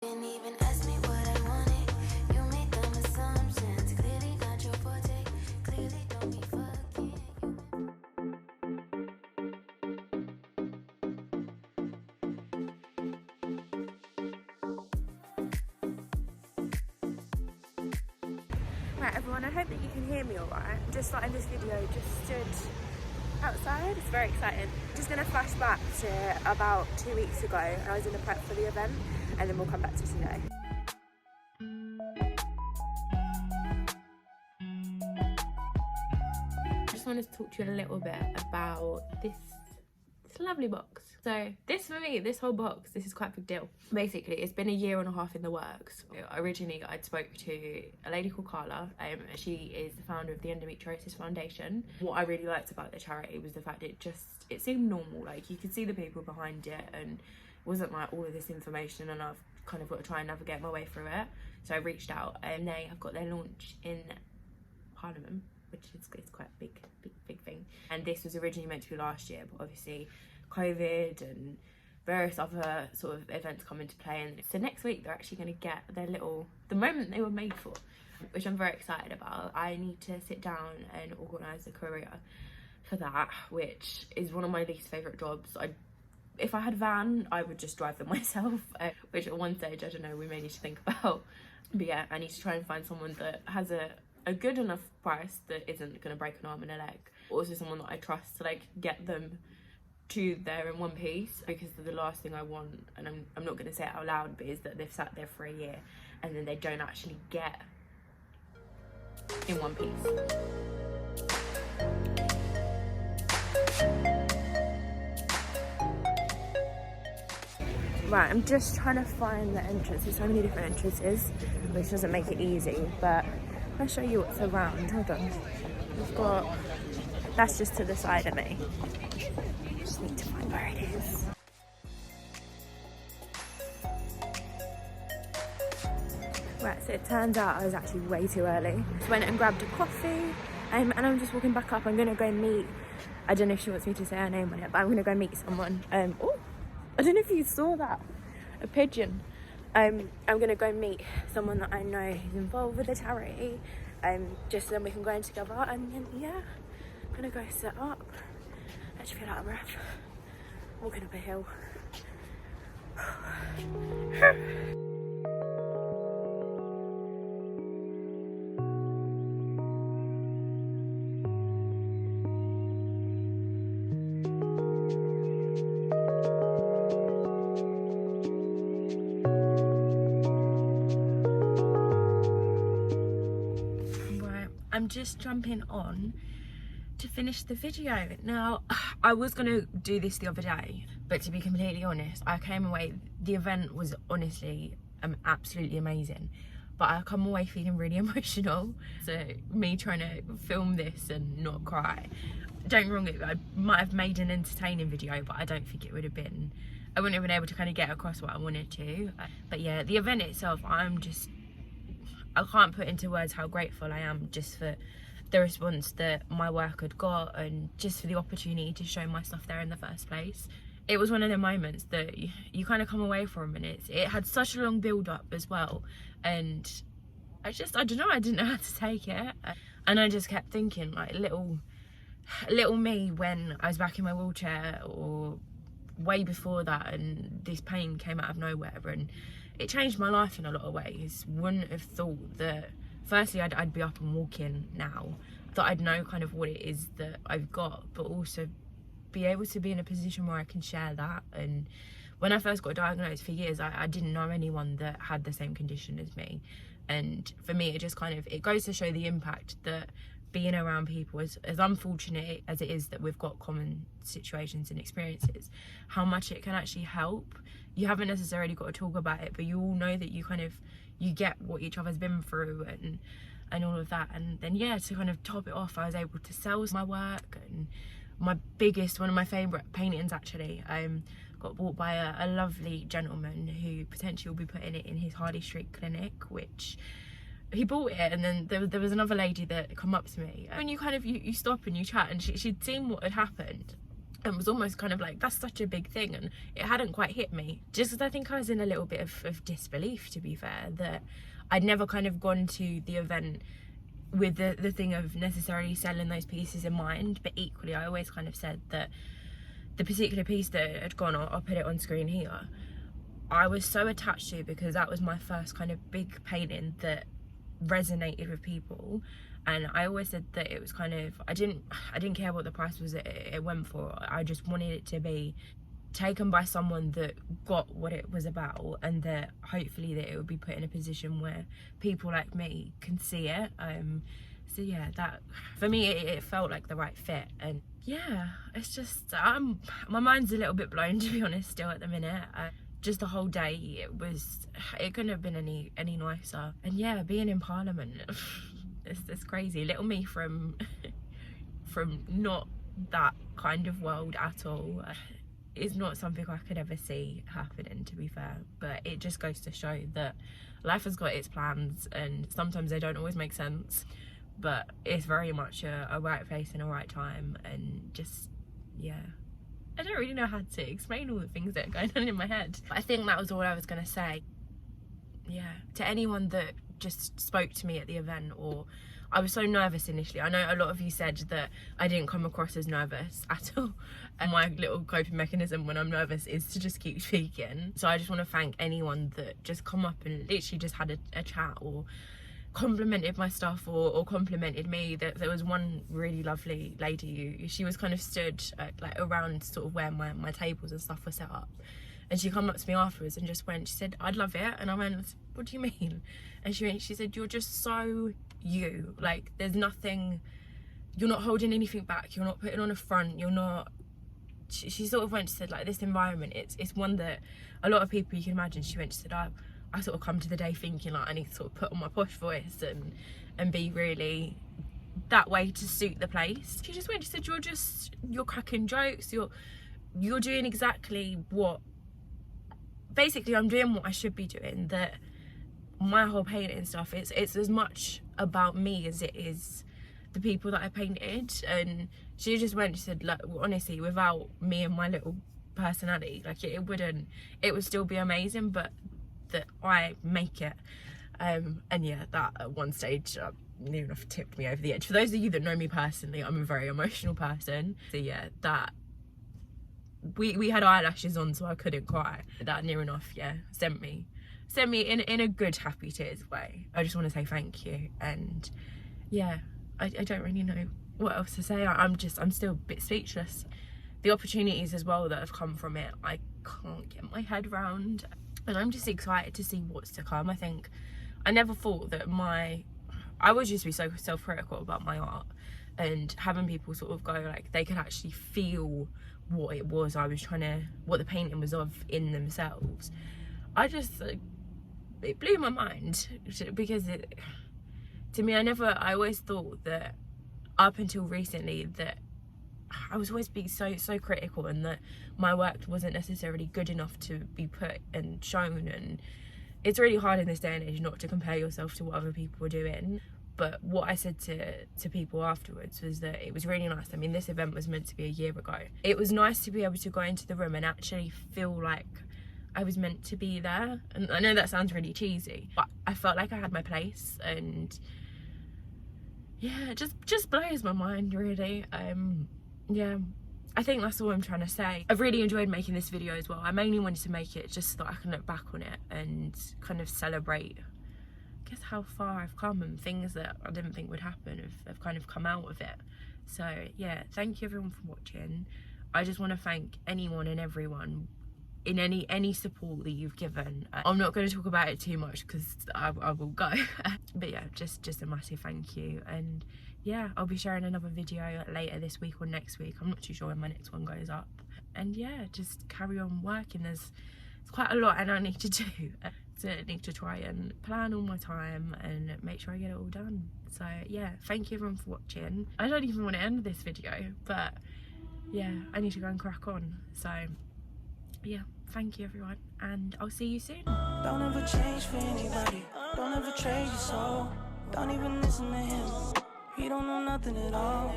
Didn't even ask me what I wanted. You made dumb assumptions. Clearly not your forte. Clearly don't be fucking Right everyone, I hope that you can hear me alright. Just starting this video, just stood outside. It's very exciting. Just going to flash back to about 2 weeks ago. I was in the prep for the event and then we'll come back to today. I just wanted to talk to you a little bit about this lovely box. So this, for me, this whole box, this is quite a big deal. Basically, it's been 1.5 years in the works. Originally, I spoke to a lady called Carla. She is the founder of the Endometriosis Foundation. What I really liked about the charity was the fact it seemed normal. Like, you could see the people behind it, and it wasn't like all of this information and I've kind of got to try and navigate my way through it. So I reached out, and they have got their launch in Parliament, which is quite a big thing. And this was originally meant to be last year, but obviously COVID and various other sort of events come into play. And so next week they're actually going to get the moment they were made for, which I'm very excited about. I need to sit down and organise a career for that, which is one of my least favourite jobs. If I had a van, I would just drive them myself, which at one stage, I don't know, we may need to think about. But yeah, I need to try and find someone that has a good enough price that isn't going to break an arm and a leg. Also someone that I trust to like get them to there in one piece, because the last thing I want, and I'm not going to say it out loud, but is that they've sat there for 1 year and then they don't actually get in one piece. Right, I'm just trying to find the entrance. There's so many different entrances, which doesn't make it easy, but I'll show you what's around. Hold on. We've got, that's just to the side of me. Just need to find where it is. Right, so it turns out I was actually way too early. Just went and grabbed a coffee, and I'm just walking back up. I'm gonna go meet, I don't know if she wants me to say her name on it, but I'm gonna go meet someone. Oh, I don't know if you saw that, a pigeon. I'm gonna go meet someone that I know who's involved with the charity, just so then we can go in together. And then, yeah, I'm gonna go set up. I actually feel out of breath, walking up a hill. I'm just jumping on to finish the video. Now, I was gonna do this the other day, but to be completely honest, I came away, the event was honestly absolutely amazing, but I come away feeling really emotional. So me trying to film this and not cry, don't get me wrong, I might have made an entertaining video, but I don't think it would have been, I wouldn't have been able to kind of get across what I wanted to. But yeah, the event itself, I can't put into words how grateful I am just for the response that my work had got, and just for the opportunity to show my stuff there in the first place. It was one of the moments that you kind of come away from, and it had such a long build up as well, and I don't know, I didn't know how to take it. And I just kept thinking, like, little me when I was back in my wheelchair, or way before that, and this pain came out of nowhere, and it changed my life in a lot of ways. Wouldn't have thought that, firstly, I'd be up and walking now, that I'd know kind of what it is that I've got, but also be able to be in a position where I can share that. And when I first got diagnosed, for years, I didn't know anyone that had the same condition as me. And for me, it just kind of, it goes to show the impact that being around people, as unfortunate as it is that we've got common situations and experiences, how much it can actually help. You haven't necessarily got to talk about it, but you all know that you get what each other's been through and all of that. And then, yeah, to kind of top it off, I was able to sell my work, and one of my favourite paintings actually got bought by a lovely gentleman who potentially will be putting it in his Harley Street clinic, which he bought it. And then there was another lady that come up to me, when you kind of you stop and you chat, and she'd seen what had happened, and was almost kind of like, that's such a big thing, and it hadn't quite hit me, just because I think I was in a little bit of disbelief, to be fair, that I'd never kind of gone to the event with the thing of necessarily selling those pieces in mind. But equally, I always kind of said that the particular piece that had gone, I'll put it on screen here, I was so attached to, because that was my first kind of big painting that resonated with people. And I always said that it was kind of, I didn't care what the price was it went for. I just wanted it to be taken by someone that got what it was about, and that hopefully that it would be put in a position where people like me can see it. So yeah, that for me it felt like the right fit. And yeah, it's just my mind's a little bit blown, to be honest, still at the minute. Just the whole day, it couldn't have been any nicer. And yeah, being in Parliament, it's crazy. Little me from not that kind of world at all is not something I could ever see happening, to be fair. But it just goes to show that life has got its plans, and sometimes they don't always make sense, but it's very much a right place and a right time. And just, yeah, I don't really know how to explain all the things that are going on in my head. But I think that was all I was going to say. Yeah, to anyone that just spoke to me at the event, or I was so nervous initially. I know a lot of you said that I didn't come across as nervous at all, and my little coping mechanism when I'm nervous is to just keep speaking. So I just want to thank anyone that just come up and literally just had a chat, or complimented my stuff, or complimented me. There was one really lovely lady she was kind of stood like around sort of where my tables and stuff were set up, and she come up to me afterwards and just went, she said, "I'd love it." And I went, "What do you mean?" And she said, "You're just so you, like there's nothing, you're not holding anything back, you're not putting on a front, you're not," she sort of went, she said, like this environment, it's one that a lot of people, you can imagine, she went, she said, I sort of come to the day thinking like I need to sort of put on my posh voice and be really that way to suit the place. She just went, she said, you're cracking jokes, you're doing exactly what, basically I'm doing what I should be doing. That my whole painting stuff, it's as much about me as it is the people that I painted. And she just went, she said, like, honestly, without me and my little personality, like it would still be amazing, but that I make it. And yeah, that at one stage near enough tipped me over the edge. For those of you that know me personally, I'm a very emotional person. So yeah, that we had eyelashes on, so I couldn't cry. That near enough, yeah, sent me in a good, happy tears way. I just want to say thank you. And yeah, I don't really know what else to say. I'm still a bit speechless. The opportunities as well that have come from it, I can't get my head round. And I'm just excited to see what's to come. I think I never thought that I would just be so self-critical about my art, and having people sort of go like they could actually feel what it was I was what the painting was of in themselves. I just, it blew my mind, because to me, I always thought that up until recently that I was always being so critical, and that my work wasn't necessarily good enough to be put and shown. And it's really hard in this day and age not to compare yourself to what other people are doing. But what I said to people afterwards was that it was really nice. I mean, this event was meant to be a year ago. It was nice to be able to go into the room and actually feel like I was meant to be there. And I know that sounds really cheesy, but I felt like I had my place. And yeah, it just blows my mind, really. Yeah, I think that's all I'm trying to say. I've really enjoyed making this video as well. I mainly wanted to make it just so that I can look back on it and kind of celebrate, I guess, how far I've come, and things that I didn't think would happen have kind of come out of it. So yeah, thank you everyone for watching. I just want to thank anyone and everyone in any support that you've given. I'm not going to talk about it too much because I will go. But yeah, just a massive thank you. And yeah, I'll be sharing another video later this week or next week. I'm not too sure when my next one goes up. And yeah, just carry on working. There's quite a lot and I need to do. So I need to try and plan all my time and make sure I get it all done. So yeah, thank you everyone for watching. I don't even want to end this video, but yeah, I need to go and crack on. So yeah, thank you everyone, and I'll see you soon. Don't ever change for anybody. Don't ever trade your soul. Don't even listen to him. He don't know nothing at all.